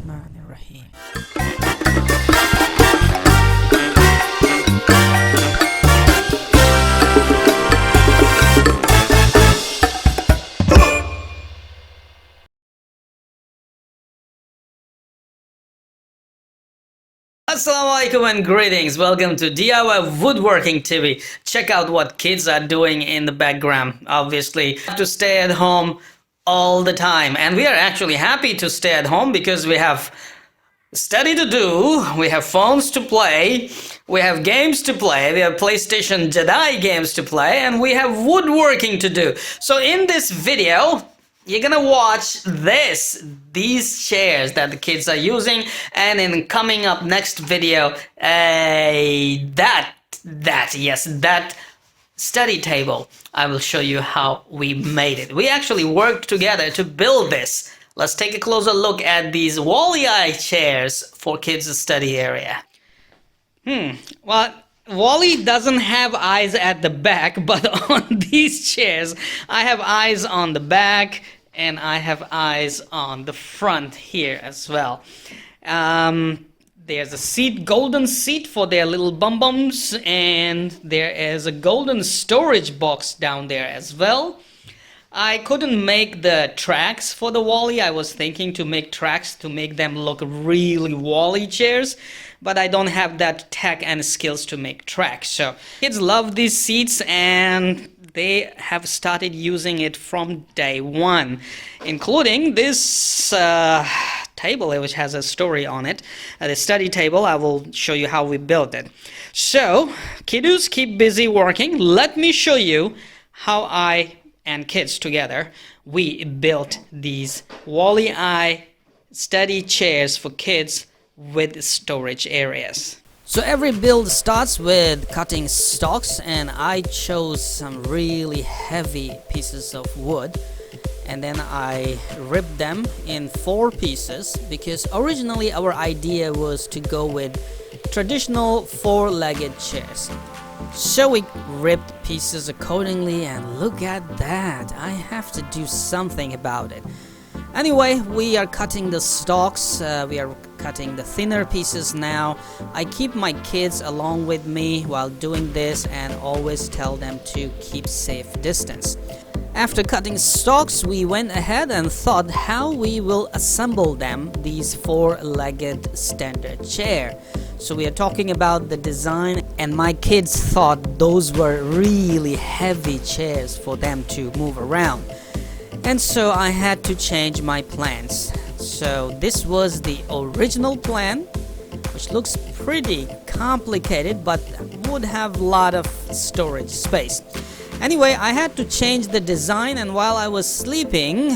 Bismillahirrahmanirrahim. Assalamualaikum and greetings. Welcome to DIY Woodworking TV. Check out what kids are doing in the background. Obviously, have to stay at home all the time, and we are actually happy to stay at home because we have study to do, we have phones to play, we have games to play, we have PlayStation Jedi games to play, and we have woodworking to do. So in this video, you're gonna watch these chairs that the kids are using, and in coming up next video, that study table. I will show you how we made it. We actually worked together to build this. Let's take a closer look at these Wally eye chairs for kids' study area. Well, Wally doesn't have eyes at the back, but on these chairs, I have eyes on the back and I have eyes on the front here as well. There's a seat, golden seat for their little bum-bums, and there is a golden storage box down there as well. I couldn't make the tracks for the Wally. I was thinking to make tracks to make them look really Wally chairs, but I don't have that tech and skills to make tracks. So kids love these seats and they have started using it from day one, including this table which has a story on it. The study table, I will show you how we built it. So kiddos, keep busy working. Let me show you how I and kids together we built these Wally eye study chairs for kids with storage areas. So every build starts with cutting stalks, and I chose some really heavy pieces of wood, and then I ripped them in 4 pieces because originally our idea was to go with traditional 4-legged chairs. So we ripped pieces accordingly, and look at that, I have to do something about it. Anyway, we are cutting the stalks, we are cutting the thinner pieces now. I keep my kids along with me while doing this and always tell them to keep safe distance. After cutting stalks, we went ahead and thought how we will assemble them, these 4-legged standard chair. So we are talking about the design, and my kids thought those were really heavy chairs for them to move around. And so I had to change my plans. So this was the original plan, which looks pretty complicated but would have a lot of storage space. Anyway, I had to change the design, and while I was sleeping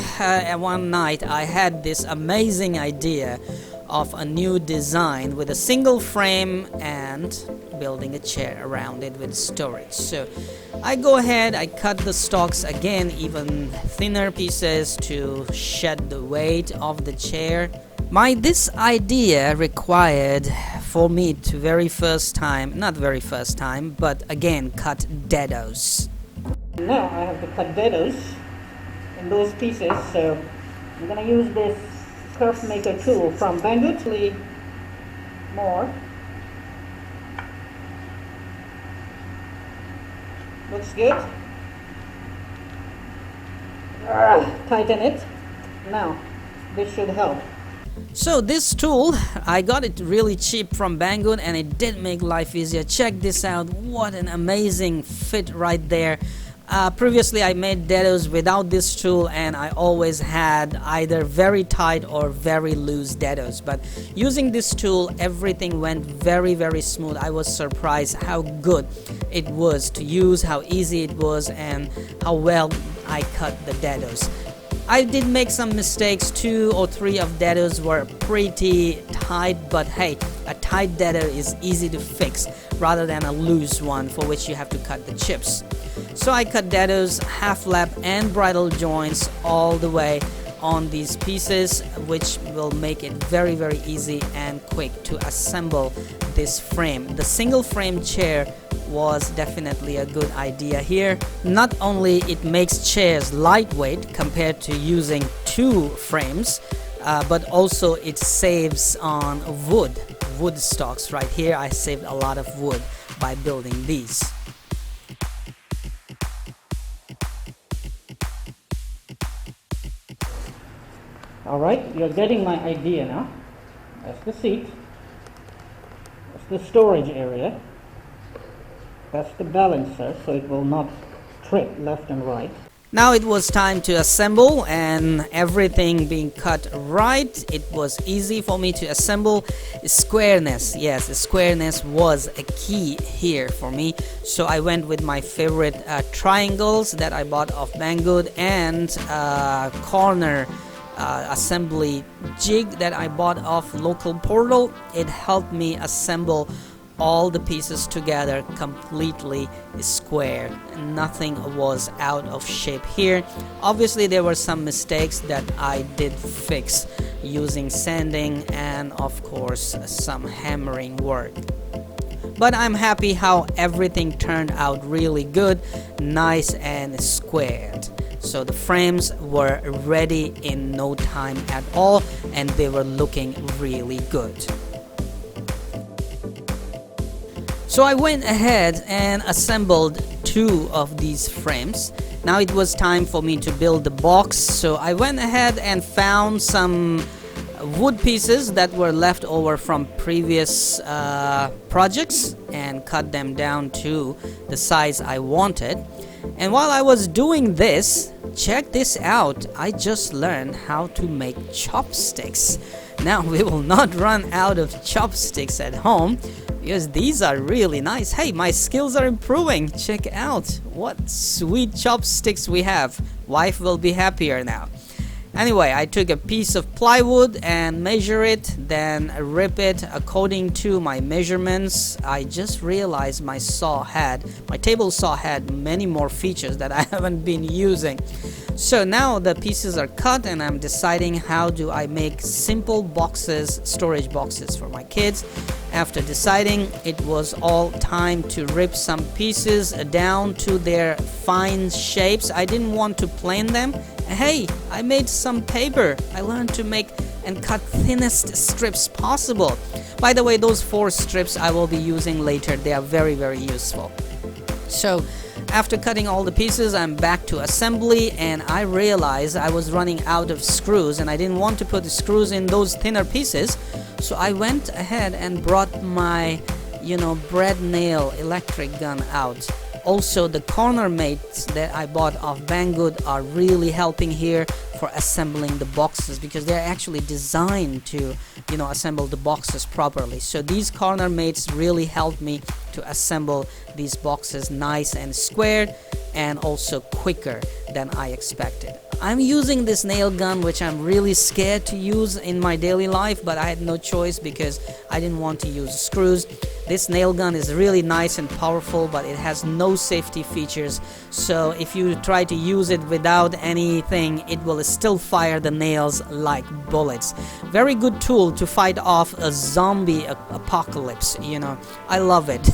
one night, I had this amazing idea of a new design with a single frame and building a chair around it with storage. So I go ahead, I cut the stalks again, even thinner pieces to shed the weight of the chair. This idea required for me to not very first time, but again cut dados. Now I have to cut dados in those pieces, so I'm going to use this curve maker tool from Banggood. More. Looks good. Tighten it. Now this should help. So this tool, I got it really cheap from Banggood, and it did make life easier. Check this out, what an amazing fit right there. Previously I made dados without this tool, and I always had either very tight or very loose dados, but using this tool everything went very smooth. I was surprised how good it was to use, how easy it was, and how well I cut the dados. I did make some mistakes. 2 or 3 of dados were pretty tight, but hey, a tight dado is easy to fix rather than a loose one for which you have to cut the chips. So I cut dados, half lap and bridle joints all the way on these pieces, which will make it very easy and quick to assemble this frame. The single frame chair was definitely a good idea here. Not only it makes chairs lightweight compared to using 2 frames, but also it saves on wood stocks. Right here I saved a lot of wood by building these. Alright, you're getting my idea now. That's the seat. That's the storage area. That's the balancer, so it will not trip left and right. Now it was time to assemble, and everything being cut right, it was easy for me to assemble. Squareness, yes, squareness was a key here for me. So I went with my favorite triangles that I bought off Banggood, and corner assembly jig that I bought off local portal. It helped me assemble all the pieces together completely square. Nothing was out of shape here. Obviously there were some mistakes that I did fix using sanding and of course some hammering work. But I'm happy how everything turned out really good, nice and squared. So the frames were ready in no time at all, and they were looking really good. So I went ahead and assembled 2 of these frames. Now it was time for me to build the box. So I went ahead and found some wood pieces that were left over from previous projects and cut them down to the size I wanted. And while I was doing this, check this out, I just learned how to make chopsticks. Now we will not run out of chopsticks at home because these are really nice. Hey, my skills are improving. Check out what sweet chopsticks we have. Wife will be happier now. Anyway, I took a piece of plywood and measure it, then rip it according to my measurements. I just realized my table saw had many more features that I haven't been using. So now the pieces are cut and I'm deciding how do I make simple boxes, storage boxes for my kids. After deciding, it was all time to rip some pieces down to their fine shapes. I didn't want to plane them. Hey, I made some paper. I learned to make and cut thinnest strips possible. By the way, those 4 strips I will be using later. They are very, very useful. So after cutting all the pieces, I'm back to assembly, and I realized I was running out of screws and I didn't want to put the screws in those thinner pieces. So I went ahead and brought my, bread nail electric gun out. Also, the corner mates that I bought off Banggood are really helping here for assembling the boxes because they're actually designed to, assemble the boxes properly. So these corner mates really helped me to assemble these boxes nice and squared and also quicker than I expected. I'm using this nail gun, which I'm really scared to use in my daily life, but I had no choice because I didn't want to use screws. This nail gun is really nice and powerful, but it has no safety features. So if you try to use it without anything, it will still fire the nails like bullets. Very good tool to fight off a zombie apocalypse, I love it.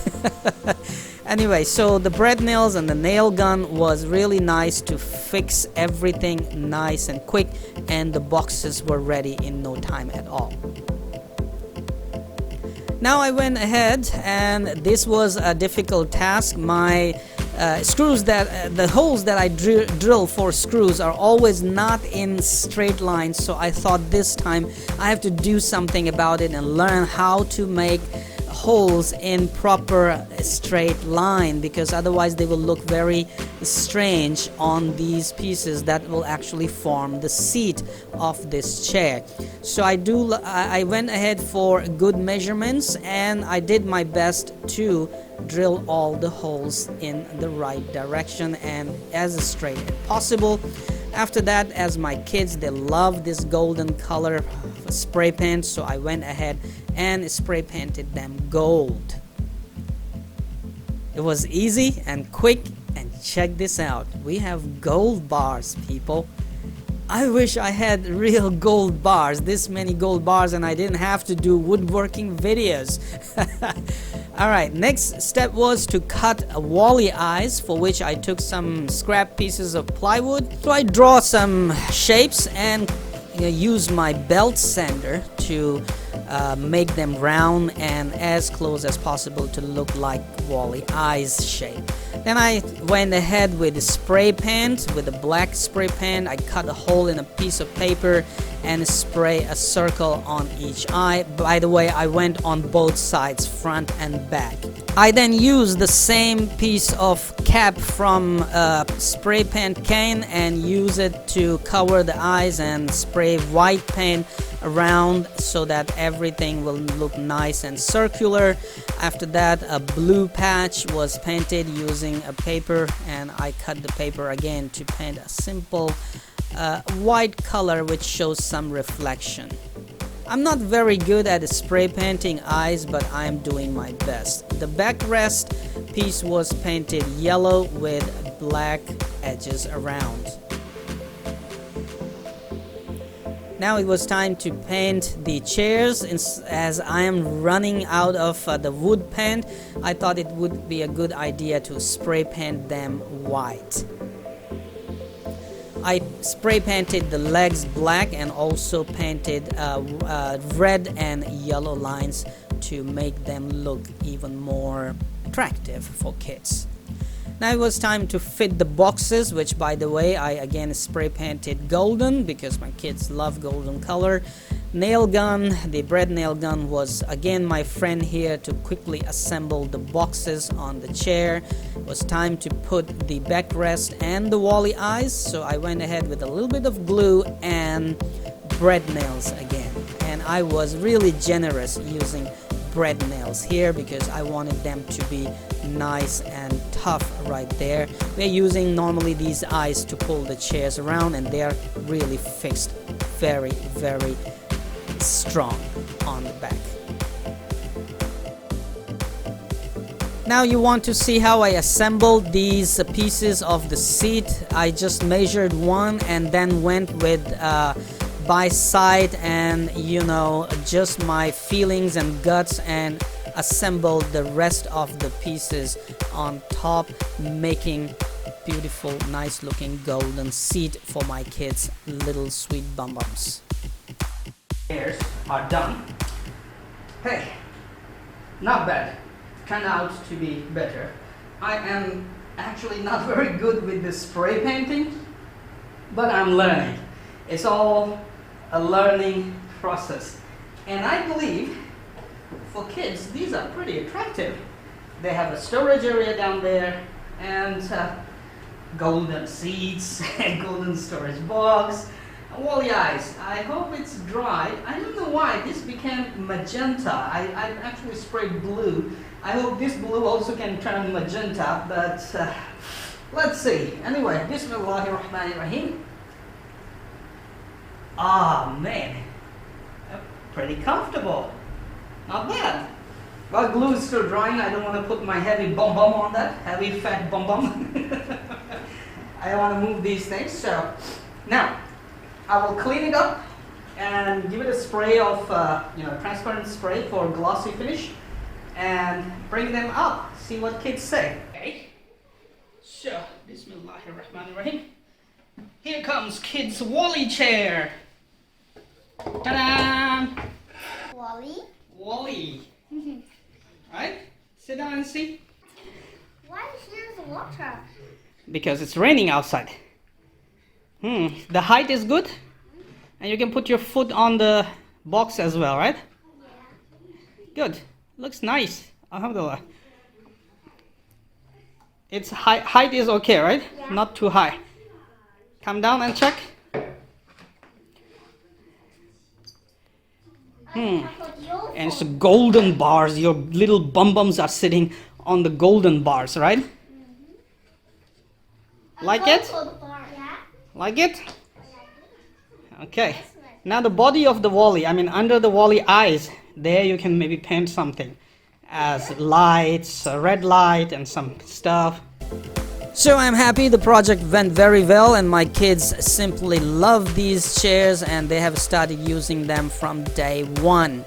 Anyway, so the bread nails and the nail gun was really nice to fix everything nice and quick, and the boxes were ready in no time at all. Now I went ahead, and this was a difficult task. My the holes that I drill for screws are always not in straight lines, so I thought this time I have to do something about it and learn how to make holes in proper straight line, because otherwise they will look very strange on these pieces that will actually form the seat of this chair. So I went ahead for good measurements, and I did my best to drill all the holes in the right direction and as straight as possible. After that, as my kids, they love this golden color spray paint, so I went ahead and spray painted them gold. It was easy and quick, and check this out. We have gold bars, people. I wish I had real gold bars, this many gold bars, and I didn't have to do woodworking videos. Alright, next step was to cut wally eyes, for which I took some scrap pieces of plywood. So I draw some shapes and use my belt sander to make them round and as close as possible to look like Wally eyes shape. Then I went ahead with the spray paint, with the black spray paint. I cut a hole in a piece of paper and spray a circle on each eye. By the way, I went on both sides, front and back. I then used the same piece of cap from spray paint can and use it to cover the eyes and spray white paint around so that everything will look nice and circular. After that, a blue patch was painted using a paper, and I cut the paper again to paint a simple white color which shows some reflection. I'm not very good at spray painting eyes, but I'm doing my best. The backrest piece was painted yellow with black edges around. Now it was time to paint the chairs. As I am running out of the wood paint, I thought it would be a good idea to spray paint them white. I spray painted the legs black and also painted red and yellow lines to make them look even more attractive for kids. Now it was time to fit the boxes, which by the way I again spray painted golden because my kids love golden color. Nail gun, the bread nail gun was again my friend here to quickly assemble the boxes on the chair. It was time to put the backrest and the Wally eyes, so I went ahead with a little bit of glue and bread nails again. And I was really generous using bread nails here because I wanted them to be nice and tough right there. We're using normally these eyes to pull the chairs around, and they're really fixed very strong on the back. Now you want to see how I assembled these pieces of the seat. I just measured one and then went with by side and just my feelings and guts and assembled the rest of the pieces on top, making beautiful, nice looking golden seat for my kids' little sweet bum-bums. Chairs are done. Hey, not bad. Turned out to be better. I am actually not very good with the spray painting, but I'm learning. It's all a learning process. And I believe for kids, these are pretty attractive. They have a storage area down there and golden seats, golden storage box, Wally eyes. I hope it's dry. I don't know why this became magenta. I actually sprayed blue. I hope this blue also can turn magenta, but let's see. Anyway, Bismillahirrahmanirrahim. Ah, man, pretty comfortable. Not bad. Well, glue is still drying. I don't want to put my heavy bum-bum on that. Heavy fat bum-bum. I want to move these things. So now I will clean it up and give it a spray of transparent spray for glossy finish and bring them up. See what kids say. Okay. So Bismillahirrahmanirrahim. Here comes kids' Wally chair. Ta-da! Wally? Wally. Right? Sit down and see. Why is there water? Because it's raining outside. The height is good. And you can put your foot on the box as well, right? Yeah. Good. Looks nice. Alhamdulillah. Its height is okay, right? Yeah. Not too high. Come down and check. And it's golden bars. Your little bum-bums are sitting on the golden bars, right? Like it? Like it? Okay. Now the body of the Wally, under the Wally eyes, there you can maybe paint something as lights, a red light and some stuff. So I'm happy the project went very well and my kids simply love these chairs and they have started using them from day one.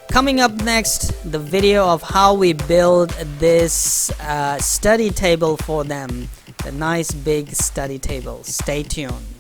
Coming up next, the video of how we build this study table for them. The nice big study table. Stay tuned.